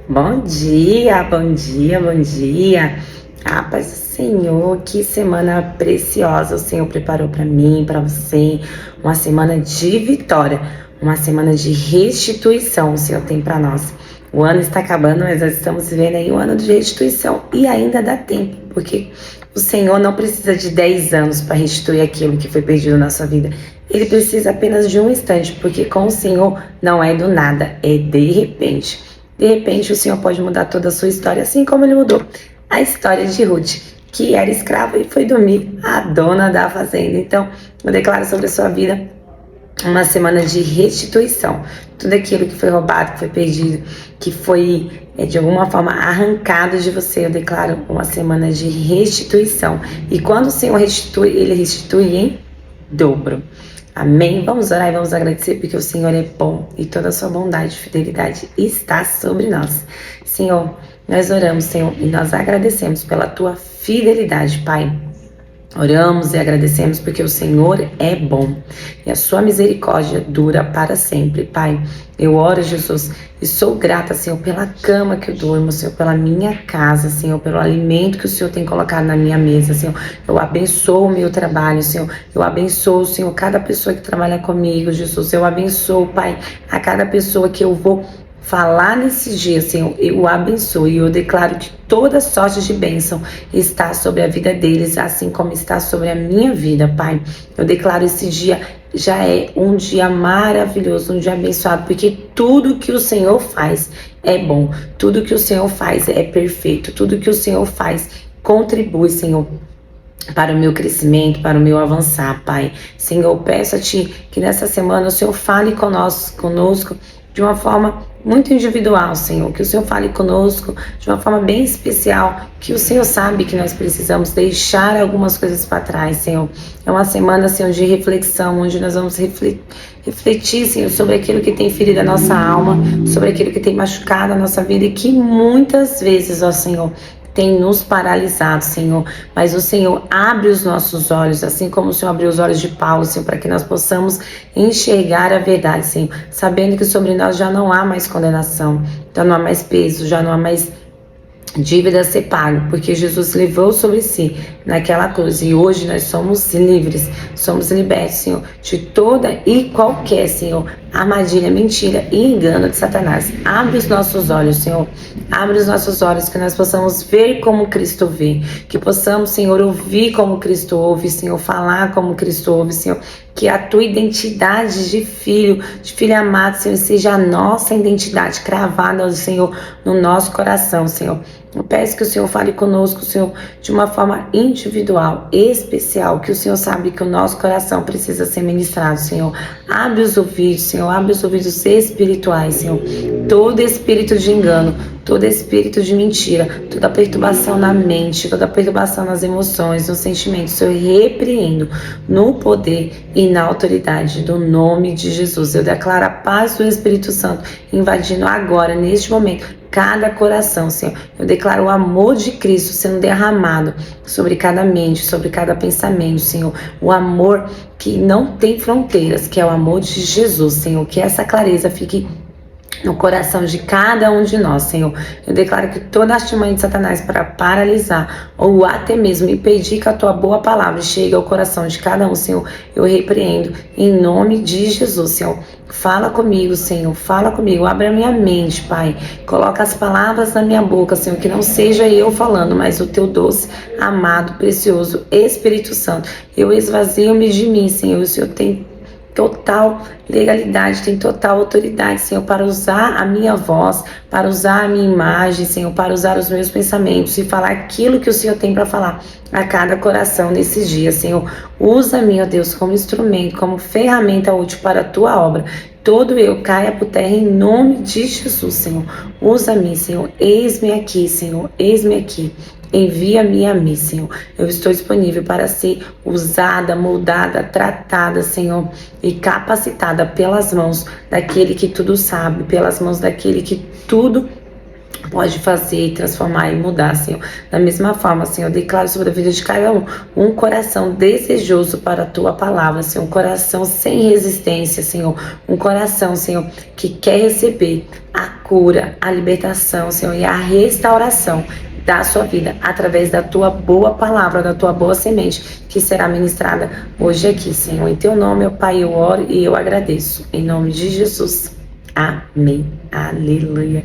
Bom dia, bom dia, bom dia. A paz do Senhor, que semana preciosa o Senhor preparou para mim, para você. Uma semana de vitória, uma semana de restituição o Senhor tem para nós. O ano está acabando, mas nós estamos vivendo aí um ano de restituição e ainda dá tempo, porque o Senhor não precisa de 10 anos para restituir aquilo que foi perdido na sua vida. Ele precisa apenas de um instante, porque com o Senhor não é do nada, é de repente. De repente, o Senhor pode mudar toda a sua história, assim como Ele mudou a história de Ruth, que era escrava e foi dormir a dona da fazenda. Então, eu declaro sobre a sua vida uma semana de restituição. Tudo aquilo que foi roubado, que foi perdido, que foi de alguma forma arrancado de você, eu declaro uma semana de restituição. E quando o Senhor restitui, Ele restitui em dobro. Amém? Vamos orar e vamos agradecer porque o Senhor é bom e toda a sua bondade e fidelidade está sobre nós. Senhor, nós oramos, Senhor, e nós agradecemos pela tua fidelidade, Pai. Oramos e agradecemos porque o Senhor é bom e a sua misericórdia dura para sempre, Pai. Eu oro, Jesus, e sou grata, Senhor, pela cama que eu durmo, Senhor, pela minha casa, Senhor, pelo alimento que o Senhor tem colocado na minha mesa, Senhor. Eu abençoo o meu trabalho, Senhor. Eu abençoo, Senhor, cada pessoa que trabalha comigo, Jesus. Eu abençoo, Pai, a cada pessoa que eu vou falar nesses dias, Senhor, eu abençoo e eu declaro que toda sorte de bênção está sobre a vida deles, assim como está sobre a minha vida, Pai. Eu declaro esse dia já é um dia maravilhoso, um dia abençoado, porque tudo que o Senhor faz é bom, tudo que o Senhor faz é perfeito, tudo que o Senhor faz contribui, Senhor, para o meu crescimento, para o meu avançar, Pai. Senhor, eu peço a Ti que nessa semana o Senhor fale conosco de uma forma muito individual, Senhor, que o Senhor fale conosco de uma forma bem especial, que o Senhor sabe que nós precisamos deixar algumas coisas para trás, Senhor. É uma semana, Senhor, de reflexão, onde nós vamos refletir, Senhor, sobre aquilo que tem ferido a nossa alma, sobre aquilo que tem machucado a nossa vida e que muitas vezes, ó Senhor, tem nos paralisado, Senhor, mas o Senhor abre os nossos olhos, assim como o Senhor abriu os olhos de Paulo, Senhor, para que nós possamos enxergar a verdade, Senhor, sabendo que sobre nós já não há mais condenação, já não há mais peso, já não há mais dívida a ser pago, porque Jesus levou sobre si naquela cruz e hoje nós somos livres, somos libertos, Senhor, de toda e qualquer, Senhor, armadilha, mentira e engano de Satanás. Abre os nossos olhos, Senhor, abre os nossos olhos, que nós possamos ver como Cristo vê, que possamos, Senhor, ouvir como Cristo ouve, Senhor, falar como Cristo ouve, Senhor, que a tua identidade de filho amado, Senhor, seja a nossa identidade cravada, Senhor, no nosso coração, Senhor. Eu peço que o Senhor fale conosco, Senhor, de uma forma individual, especial, que o Senhor sabe que o nosso coração precisa ser ministrado, Senhor. Abre os ouvidos, Senhor, abre os ouvidos espirituais, Senhor. Todo espírito de engano, todo espírito de mentira, toda perturbação na mente, toda perturbação nas emoções, nos sentimentos, eu repreendo no poder e na autoridade do nome de Jesus. Eu declaro a paz do Espírito Santo invadindo agora, neste momento, cada coração, Senhor. Eu declaro o amor de Cristo sendo derramado sobre cada mente, sobre cada pensamento, Senhor. O amor que não tem fronteiras, que é o amor de Jesus, Senhor. Que essa clareza fique no coração de cada um de nós, Senhor. Eu declaro que toda artimanha de Satanás para paralisar ou até mesmo impedir que a tua boa palavra chegue ao coração de cada um, Senhor, eu repreendo em nome de Jesus, Senhor. Fala comigo, Senhor, fala comigo, abre a minha mente, Pai. Coloca as palavras na minha boca, Senhor, que não seja eu falando, mas o teu doce, amado, precioso Espírito Santo. Eu esvazio-me de mim, Senhor, o Senhor tem total legalidade, tem total autoridade, Senhor, para usar a minha voz, para usar a minha imagem, Senhor, para usar os meus pensamentos e falar aquilo que o Senhor tem para falar a cada coração nesses dias, Senhor. Usa-me, ó Deus, como instrumento, como ferramenta útil para a tua obra. Todo eu caia por terra em nome de Jesus, Senhor. Usa-me, Senhor. Eis-me aqui, Senhor. Eis-me aqui. Envia-me a mim, Senhor. Eu estou disponível para ser usada, moldada, tratada, Senhor, e capacitada pelas mãos daquele que tudo sabe, pelas mãos daquele que tudo pode fazer, transformar e mudar, Senhor. Da mesma forma, Senhor, eu declaro sobre a vida de cada um coração desejoso para a Tua palavra, Senhor, um coração sem resistência, Senhor, um coração, Senhor, que quer receber a cura, a libertação, Senhor, e a restauração da sua vida, através da Tua boa palavra, da Tua boa semente, que será ministrada hoje aqui, Senhor. Em Teu nome, meu Pai, eu oro e eu agradeço. Em nome de Jesus. Amém. Aleluia.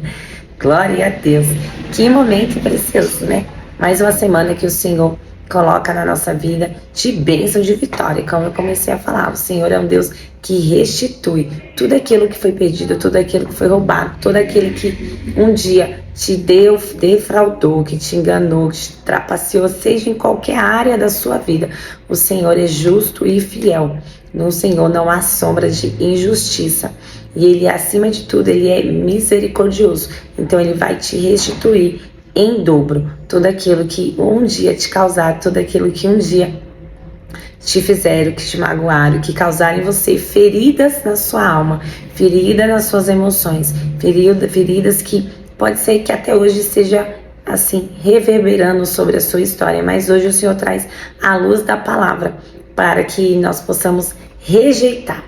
Glória a Deus. Que momento precioso, né? Mais uma semana que o Senhor coloca na nossa vida de bênção, de vitória. Como eu comecei a falar, o Senhor é um Deus que restitui tudo aquilo que foi perdido, tudo aquilo que foi roubado, todo aquele que um dia te defraudou, que te enganou, que te trapaceou, seja em qualquer área da sua vida. O Senhor é justo e fiel. No Senhor não há sombra de injustiça. E Ele, acima de tudo, Ele é misericordioso. Então Ele vai te restituir em dobro tudo aquilo que um dia te causar, tudo aquilo que um dia te fizeram, que te magoaram, que causaram em você feridas na sua alma, feridas nas suas emoções, feridas que pode ser que até hoje esteja assim, reverberando sobre a sua história. Mas hoje o Senhor traz a luz da palavra para que nós possamos rejeitar.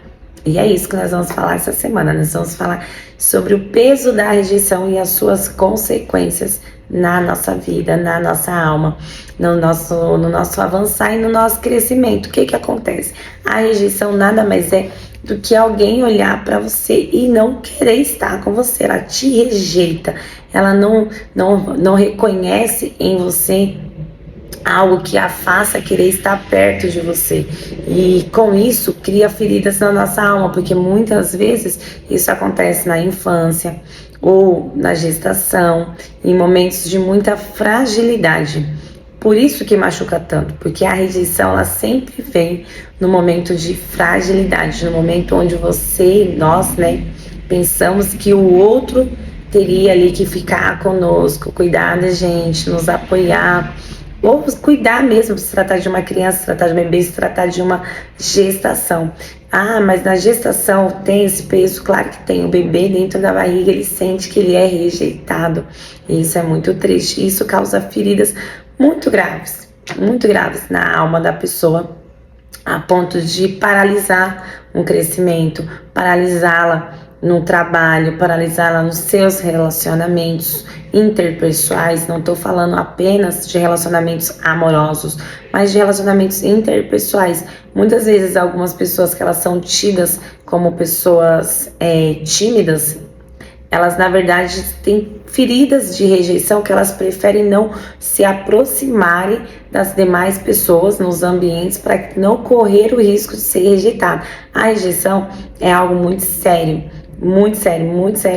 E é isso que nós vamos falar essa semana. Nós vamos falar sobre o peso da rejeição e as suas consequências na nossa vida, na nossa alma, no nosso avançar e no nosso crescimento. O que acontece? A rejeição nada mais é do que alguém olhar para você e não querer estar com você. Ela te rejeita. Ela não reconhece em você algo que a faça querer estar perto de você, e com isso cria feridas na nossa alma, porque muitas vezes isso acontece na infância ou na gestação, em momentos de muita fragilidade. Por isso que machuca tanto, porque a rejeição ela sempre vem no momento de fragilidade, no momento onde nós, pensamos que o outro teria ali que ficar conosco, cuidar da gente, nos apoiar, ou cuidar mesmo, se tratar de uma criança, se tratar de um bebê, se tratar de uma gestação. Ah, mas na gestação tem esse peso? Claro que tem. O bebê dentro da barriga, ele sente que ele é rejeitado. E isso é muito triste. Isso causa feridas muito graves na alma da pessoa, a ponto de paralisar um crescimento, paralisá-la no trabalho, paralisá-la nos seus relacionamentos interpessoais. Não estou falando apenas de relacionamentos amorosos, mas de relacionamentos interpessoais. Muitas vezes algumas pessoas que elas são tidas como pessoas tímidas, elas na verdade têm feridas de rejeição que elas preferem não se aproximarem das demais pessoas nos ambientes para não correr o risco de ser rejeitado. A rejeição é algo muito sério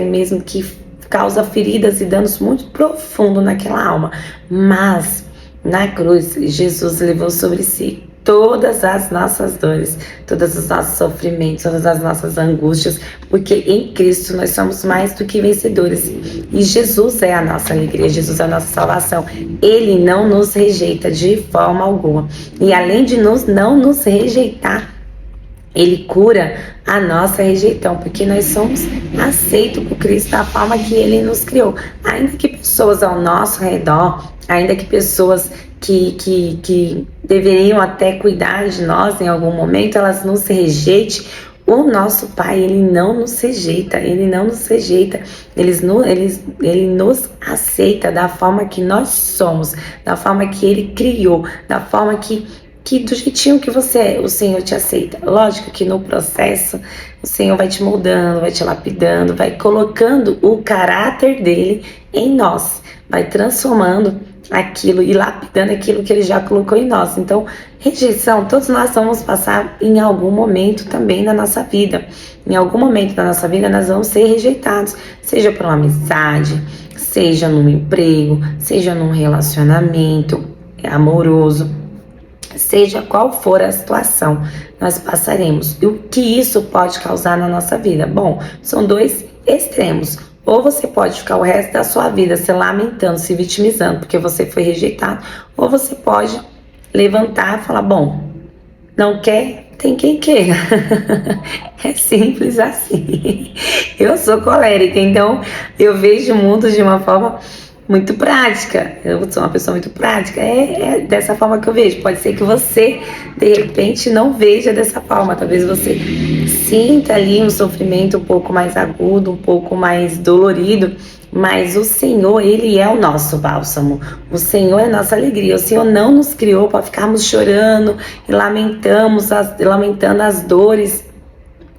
mesmo, que causa feridas e danos muito profundos naquela alma. Mas na cruz, Jesus levou sobre si todas as nossas dores, todos os nossos sofrimentos, todas as nossas angústias, porque em Cristo nós somos mais do que vencedores. E Jesus é a nossa alegria, Jesus é a nossa salvação. Ele não nos rejeita de forma alguma. E além de não nos rejeitar, Ele cura a nossa rejeição, porque nós somos aceitos por Cristo da forma que Ele nos criou. Ainda que pessoas ao nosso redor, ainda que pessoas que deveriam até cuidar de nós em algum momento, elas nos rejeitem, o nosso Pai, Ele não nos rejeita, Ele nos aceita da forma que nós somos, da forma que Ele criou, da forma que do jeitinho que você é, o Senhor te aceita. Lógico que no processo o Senhor vai te moldando, vai te lapidando, vai colocando o caráter dele em nós, vai transformando aquilo e lapidando aquilo que ele já colocou em nós. Então, rejeição, todos nós vamos passar em algum momento também na nossa vida. Em algum momento da nossa vida nós vamos ser rejeitados, seja por uma amizade, seja num emprego, seja num relacionamento amoroso. Seja qual for a situação, nós passaremos. E o que isso pode causar na nossa vida? Bom, são dois extremos. Ou você pode ficar o resto da sua vida se lamentando, se vitimizando porque você foi rejeitado. Ou você pode levantar e falar, bom, não quer? tem quem queira. É simples assim. Eu sou colérica, então eu vejo o mundo de uma forma muito prática. Eu sou uma pessoa muito prática. É dessa forma que eu vejo. Pode ser que você, de repente, não veja dessa forma. Talvez você sinta ali um sofrimento um pouco mais agudo, um pouco mais dolorido. Mas o Senhor, Ele é o nosso bálsamo. O Senhor é a nossa alegria. O Senhor não nos criou para ficarmos chorando e lamentando as dores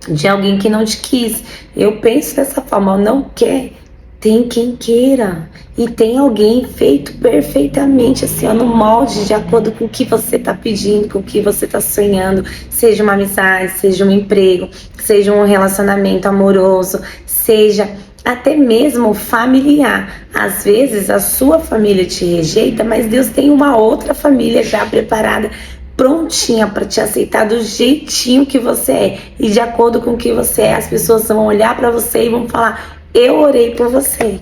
de alguém que não te quis. Eu penso dessa forma, não quer, tem quem queira. E tem alguém feito perfeitamente, assim, ó, no molde, de acordo com o que você está pedindo, com o que você está sonhando. Seja uma amizade, seja um emprego, seja um relacionamento amoroso, seja até mesmo familiar. Às vezes a sua família te rejeita, mas Deus tem uma outra família já preparada, prontinha para te aceitar do jeitinho que você é. E de acordo com o que você é, as pessoas vão olhar para você e vão falar: eu orei por você.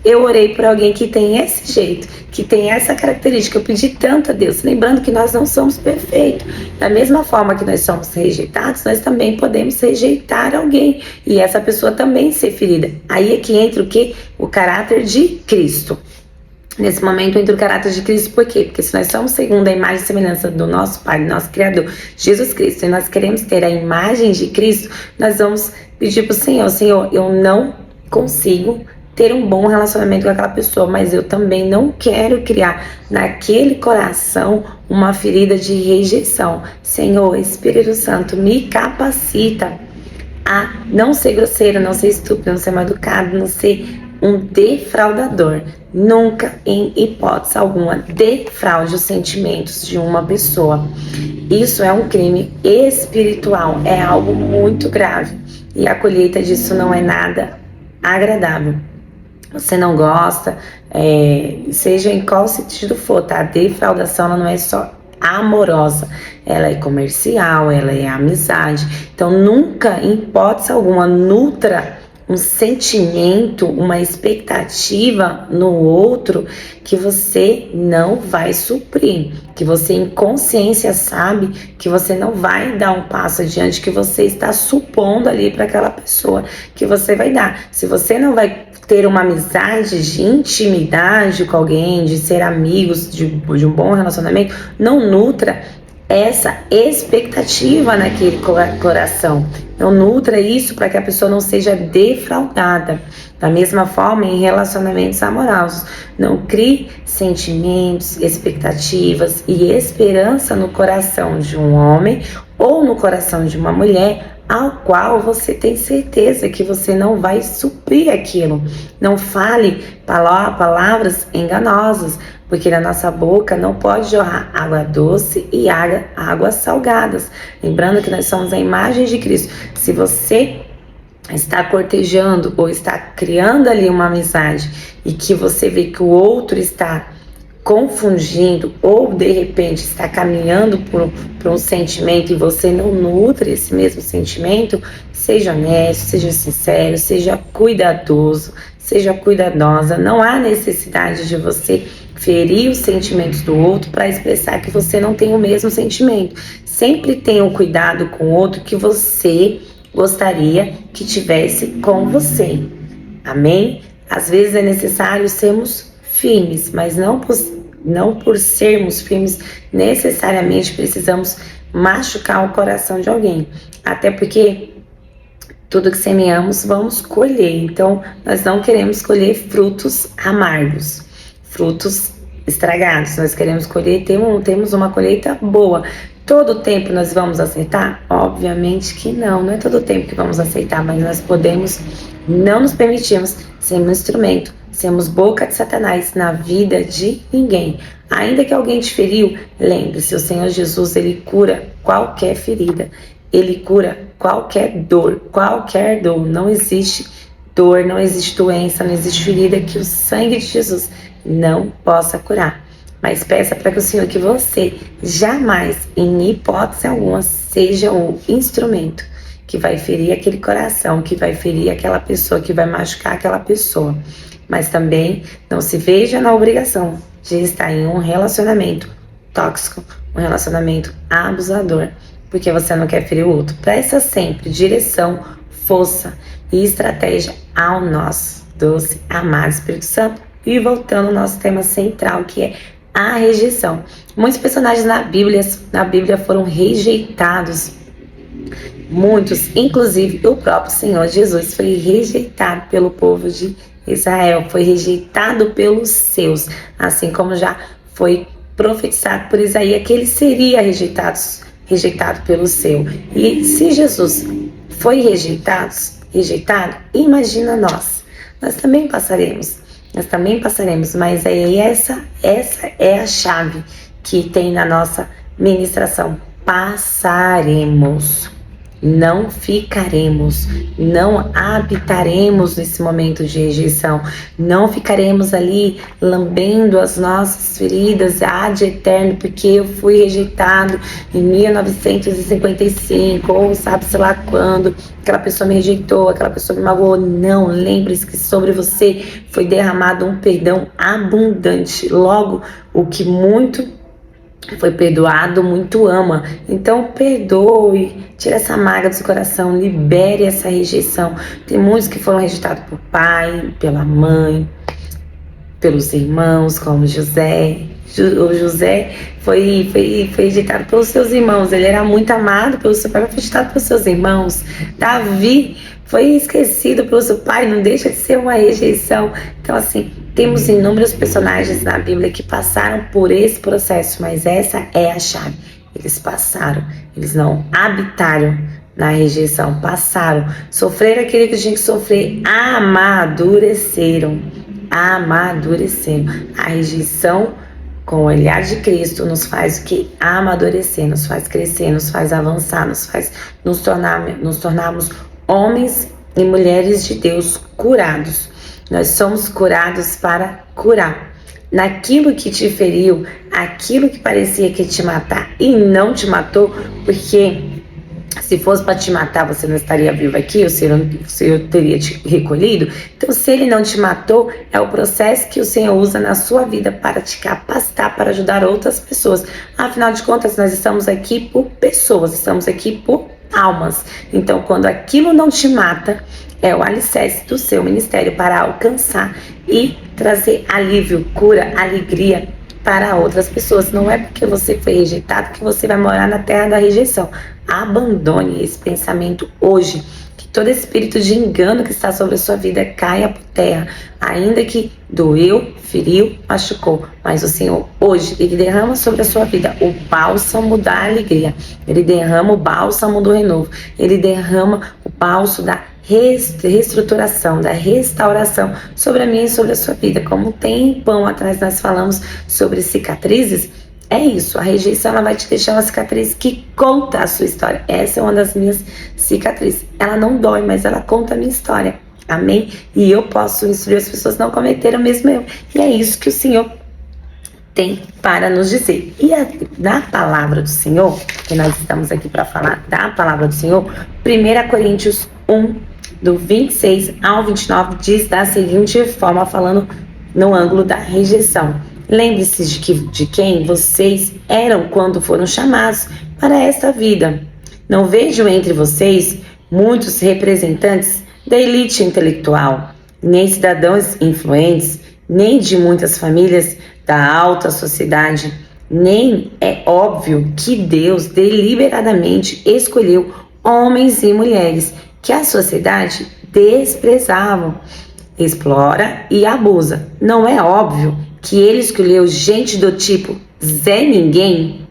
Eu orei por alguém que tem esse jeito, que tem essa característica. Eu pedi tanto a Deus, lembrando que nós não somos perfeitos. Da mesma forma que nós somos rejeitados, nós também podemos rejeitar alguém e essa pessoa também ser ferida. Aí é que entra o quê? O caráter de Cristo. Nesse momento entra o caráter de Cristo, por quê? Porque se nós somos segundo a imagem e semelhança do nosso Pai, do nosso Criador, Jesus Cristo, e nós queremos ter a imagem de Cristo, nós vamos pedir para o Senhor: Senhor, eu não consigo ter um bom relacionamento com aquela pessoa, mas eu também não quero criar naquele coração uma ferida de rejeição. Senhor, Espírito Santo, me capacita a não ser grosseiro, não ser estúpido, não ser mal educado, não ser um defraudador. Nunca, em hipótese alguma, defraude os sentimentos de uma pessoa. Isso é um crime espiritual, é algo muito grave e a colheita disso não é nada agradável. Você não gosta, seja em qual sentido for, tá? A defraudação ela não é só amorosa, ela é comercial, ela é amizade. Então nunca, em hipótese alguma, nutra um sentimento, uma expectativa no outro que você não vai suprir, que você em consciência sabe que você não vai dar um passo adiante, que você está supondo ali para aquela pessoa que você vai dar. Se você não vai ter uma amizade de intimidade com alguém, de ser amigos, de um bom relacionamento, não nutra essa expectativa naquele coração. Não nutra isso para que a pessoa não seja defraudada. Da mesma forma, em relacionamentos amorosos, não crie sentimentos, expectativas e esperança no coração de um homem ou no coração de uma mulher ao qual você tem certeza que você não vai suprir aquilo. Não fale palavras enganosas, porque na nossa boca não pode jorrar água doce e águas salgadas. Lembrando que nós somos a imagem de Cristo. Se você está cortejando ou está criando ali uma amizade e que você vê que o outro está confundindo ou de repente está caminhando por um sentimento e você não nutre esse mesmo sentimento, seja honesto, seja sincero, seja cuidadoso, seja cuidadosa. Não há necessidade de você ferir os sentimentos do outro para expressar que você não tem o mesmo sentimento. Sempre tenha um cuidado com o outro que você gostaria que tivesse com você. Amém? Às vezes é necessário sermos firmes, mas não por sermos firmes necessariamente precisamos machucar o coração de alguém. Até porque tudo que semeamos vamos colher. Então nós não queremos colher frutos amargos, frutos estragados. Nós queremos colher, temos uma colheita boa. Todo tempo nós vamos aceitar? Obviamente que não é todo tempo que vamos aceitar, mas nós podemos, não nos permitirmos ser um instrumento, sermos boca de Satanás na vida de ninguém. Ainda que alguém te feriu, lembre-se, o Senhor Jesus, Ele cura qualquer ferida, Ele cura qualquer dor, não existe dor, não existe doença, não existe ferida que o sangue de Jesus não possa curar. Mas peça para que o Senhor, que você jamais, em hipótese alguma, seja o instrumento que vai ferir aquele coração, que vai ferir aquela pessoa, que vai machucar aquela pessoa. Mas também não se veja na obrigação de estar em um relacionamento tóxico, um relacionamento abusador, porque você não quer ferir o outro. Presta sempre direção, força e estratégia ao nosso doce, amado Espírito Santo. E voltando ao nosso tema central, que é a rejeição. Muitos personagens na Bíblia foram rejeitados. Muitos, inclusive o próprio Senhor Jesus, foi rejeitado pelo povo de Israel, foi rejeitado pelos seus, assim como já foi profetizado por Isaías que ele seria rejeitado pelo seu. E se Jesus foi rejeitado, imagina nós também passaremos. Mas aí essa é a chave que tem na nossa ministração. Passaremos, não ficaremos, não habitaremos nesse momento de rejeição, não ficaremos ali lambendo as nossas feridas ad eterno, porque eu fui rejeitado em 1955, ou sabe-se lá quando, aquela pessoa me rejeitou, aquela pessoa me magoou. Não, lembre-se que sobre você foi derramado um perdão abundante. Logo, o que muito foi perdoado, muito ama. Então perdoe, tira essa mágoa do seu coração, libere essa rejeição. Tem muitos que foram rejeitados por pai, pela mãe, pelos irmãos, como José. O José foi rejeitado pelos seus irmãos. Ele era muito amado pelo seu pai, foi rejeitado pelos seus irmãos. Davi foi esquecido pelo seu pai, não deixa de ser uma rejeição. Então, assim, temos inúmeros personagens na Bíblia que passaram por esse processo, mas essa é a chave. Eles passaram, eles não habitaram na rejeição, passaram, sofreram aquilo que tinha que sofrer, amadureceram. A rejeição com o olhar de Cristo nos faz o que? Amadurecer, nos faz crescer, nos faz avançar, nos faz nos tornarmos homens e mulheres de Deus curados. Nós somos curados para curar. Naquilo que te feriu, aquilo que parecia que ia te matar e não te matou, porque se fosse para te matar, você não estaria vivo aqui, o Senhor teria te recolhido. Então, se Ele não te matou, é o processo que o Senhor usa na sua vida para te capacitar, para ajudar outras pessoas. Afinal de contas, nós estamos aqui por pessoas, estamos aqui por almas. Então, quando aquilo não te mata, é o alicerce do seu ministério para alcançar e trazer alívio, cura, alegria para outras pessoas. Não é porque você foi rejeitado que você vai morar na terra da rejeição. Abandone esse pensamento hoje. Que todo espírito de engano que está sobre a sua vida caia por terra. Ainda que doeu, feriu, machucou. Mas o Senhor hoje, Ele derrama sobre a sua vida o bálsamo da alegria. Ele derrama o bálsamo do renovo. Ele derrama o bálsamo da reestruturação, da restauração sobre a minha e sobre a sua vida. Como tem pão atrás nós falamos sobre cicatrizes, é isso, a rejeição ela vai te deixar uma cicatriz que conta a sua história. Essa é uma das minhas cicatrizes. Ela não dói, mas ela conta a minha história. Amém? E eu posso instruir as pessoas a não cometerem o mesmo erro. E é isso que o Senhor tem para nos dizer. E na palavra do Senhor, que nós estamos aqui para falar da palavra do Senhor, 1 Coríntios 1, do 26 ao 29, diz da seguinte forma, falando no ângulo da rejeição. Lembre-se de quem vocês eram quando foram chamados para esta vida. Não vejo entre vocês muitos representantes da elite intelectual, nem cidadãos influentes, nem de muitas famílias da alta sociedade. Nem é óbvio que Deus deliberadamente escolheu homens e mulheres que a sociedade desprezavam, explora e abusa. Não é óbvio que Ele escolheu gente do tipo Zé Ninguém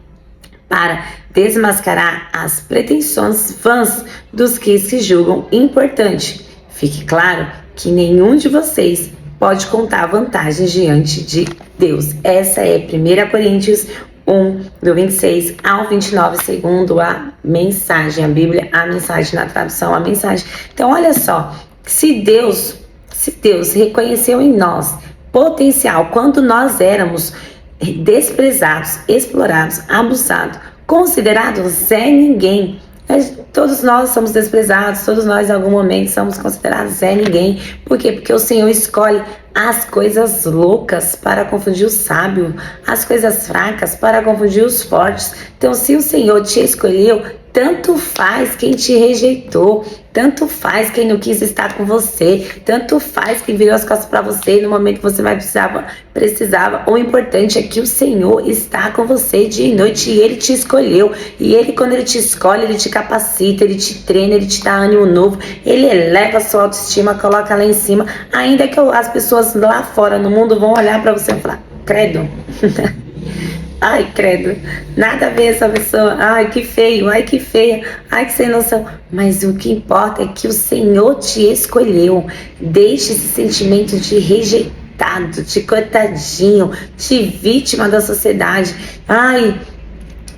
para desmascarar as pretensões vãs dos que se julgam importantes. Fique claro que nenhum de vocês pode contar vantagens diante de Deus. Essa é 1 Coríntios 1, do 26 ao 29, segundo a mensagem, a Bíblia, a mensagem na tradução, a mensagem. Então, olha só, se Deus reconheceu em nós potencial quando nós éramos desprezados, explorados, abusados, considerados Zé Ninguém. Todos nós somos desprezados, todos nós em algum momento somos considerados Zé Ninguém. Por quê? Porque o Senhor escolhe as coisas loucas para confundir o sábio, as coisas fracas para confundir os fortes. Então, se o Senhor te escolheu, tanto faz quem te rejeitou, tanto faz quem não quis estar com você, tanto faz quem virou as costas para você no momento que você mais precisava. O importante é que o Senhor está com você dia e noite e Ele te escolheu. E Ele, quando Ele te escolhe, Ele te capacita, Ele te treina, Ele te dá ânimo novo, Ele eleva a sua autoestima, coloca lá em cima, ainda que as pessoas lá fora no mundo vão olhar para você e falar, credo. Ai, credo, nada a ver essa pessoa, ai, que feio, ai, que feia, ai, que sem noção. Mas o que importa é que o Senhor te escolheu. Deixe esse sentimento de rejeitado, de coitadinho, de vítima da sociedade. Ai,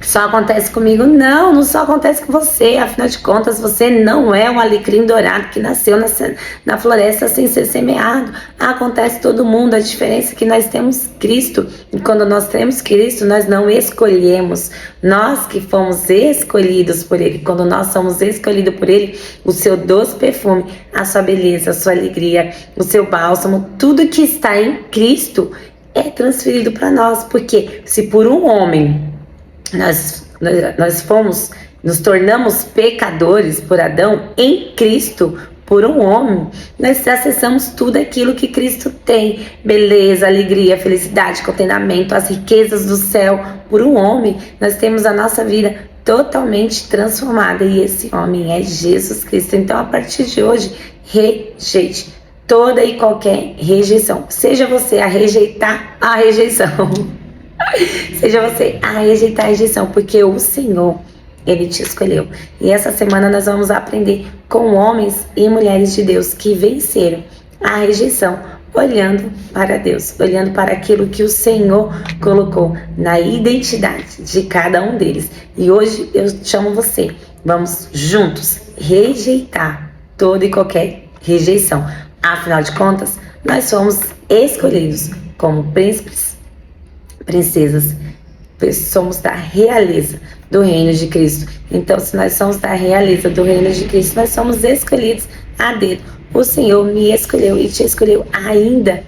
só acontece comigo. Não, não só acontece com você. Afinal de contas, você não é um alecrim dourado que nasceu na floresta sem ser semeado. Acontece todo mundo. A diferença é que nós temos Cristo. E quando nós temos Cristo, nós não escolhemos. Nós que fomos escolhidos por Ele. Quando nós somos escolhidos por Ele, o seu doce perfume, a sua beleza, a sua alegria, o seu bálsamo, tudo que está em Cristo é transferido para nós. Porque se por um homem nos tornamos pecadores por Adão, em Cristo, por um homem, nós acessamos tudo aquilo que Cristo tem, beleza, alegria, felicidade, contentamento, as riquezas do céu. Por um homem, nós temos a nossa vida totalmente transformada, e esse homem é Jesus Cristo. Então, a partir de hoje, rejeite toda e qualquer rejeição, seja você a rejeitar a rejeição. Seja você a rejeitar a rejeição, porque o Senhor, Ele te escolheu. E essa semana nós vamos aprender com homens e mulheres de Deus que venceram a rejeição, olhando para Deus, olhando para aquilo que o Senhor colocou na identidade de cada um deles. E hoje eu chamo você, vamos juntos rejeitar toda e qualquer rejeição. Afinal de contas, nós somos escolhidos como príncipes, princesas, somos da realeza do reino de Cristo. Então, se nós somos da realeza do reino de Cristo, nós somos escolhidos a dedo. O Senhor me escolheu e te escolheu ainda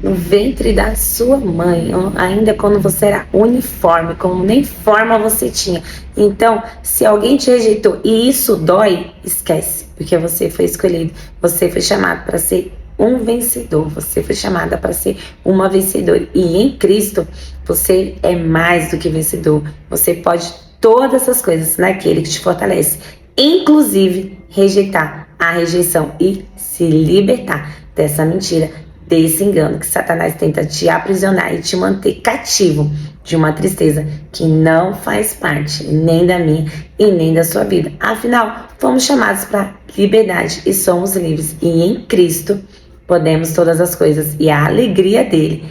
no ventre da sua mãe, ainda quando você era uniforme, como nem forma você tinha. Então, se alguém te rejeitou e isso dói, esquece, porque você foi escolhido, você foi chamado para ser um vencedor, você foi chamada para ser uma vencedora, e em Cristo você é mais do que vencedor. Você pode todas essas coisas naquele que te fortalece, inclusive rejeitar a rejeição e se libertar dessa mentira, desse engano que Satanás tenta te aprisionar e te manter cativo de uma tristeza que não faz parte nem da minha e nem da sua vida. Afinal, fomos chamados para liberdade e somos livres, e em Cristo podemos todas as coisas, e a alegria dele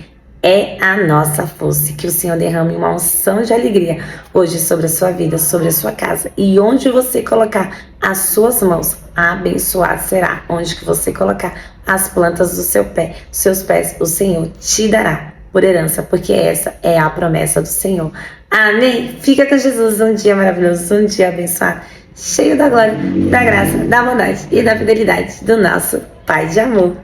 é a nossa força. Que o Senhor derrame uma unção de alegria hoje sobre a sua vida, sobre a sua casa, e onde você colocar as suas mãos, abençoado será. Onde que você colocar as plantas do seu pé, seus pés, o Senhor te dará por herança, porque essa é a promessa do Senhor. Amém? Fica com Jesus, um dia maravilhoso, um dia abençoado, cheio da glória, da graça, da bondade e da fidelidade do nosso Pai de amor.